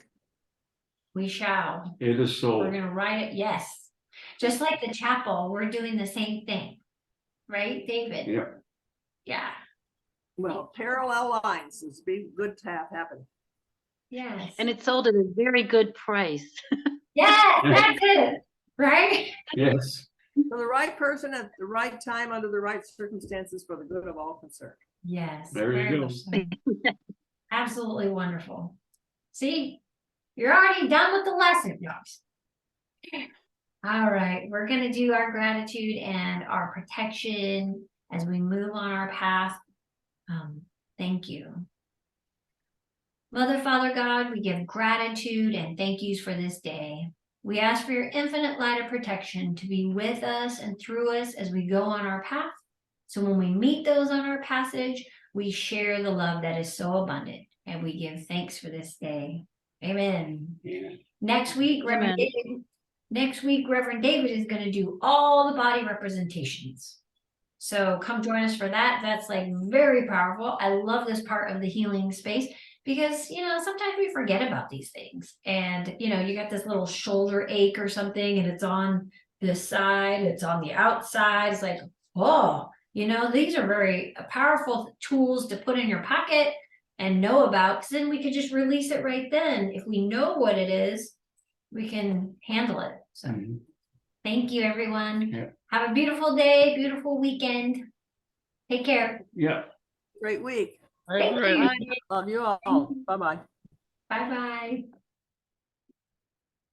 [SPEAKER 1] we shall.
[SPEAKER 4] It is
[SPEAKER 1] We're
[SPEAKER 4] so.
[SPEAKER 1] gonna write it, yes. Just like the chapel, we're doing the same thing. Right, David?
[SPEAKER 4] Yeah.
[SPEAKER 1] Yeah,
[SPEAKER 5] Well, parallel lines is be good to have happen.
[SPEAKER 1] yes.
[SPEAKER 2] And it's sold at a very good price.
[SPEAKER 1] Yes, that's it, right?
[SPEAKER 4] Yes.
[SPEAKER 5] For the right person at the right time, under the right circumstances, for the good of all concerned.
[SPEAKER 1] Yes.
[SPEAKER 4] There you
[SPEAKER 1] very
[SPEAKER 4] go.
[SPEAKER 1] much so. Absolutely wonderful. See, you're already done with the lesson, guys. All right, we're gonna do our gratitude and our protection as we move on our path. Thank you. Mother, Father, God, we give gratitude and thank yous for this day. We ask for your infinite light of protection to be with us and through us as we go on our path. So when we meet those on our passage, we share the love that is so abundant, and we give thanks for this day. Amen.
[SPEAKER 4] Yeah.
[SPEAKER 1] Next week, Reverend David is going to do all the body representations. So come join us for that. That's like very powerful. I love this part of the healing space because, sometimes we forget about these things. And, you got this little shoulder ache or something and it's on this side, it's on the outside. It's like, oh, these are very powerful tools to put in your pocket and know about, because then we could just release it right then. If we know what it is, we can handle it. So thank you, everyone.
[SPEAKER 4] Yeah.
[SPEAKER 1] Have a beautiful day, beautiful weekend. Take care.
[SPEAKER 4] Yeah.
[SPEAKER 5] Great week.
[SPEAKER 1] Thank you.
[SPEAKER 5] Love you all. Bye-bye.
[SPEAKER 1] Bye-bye.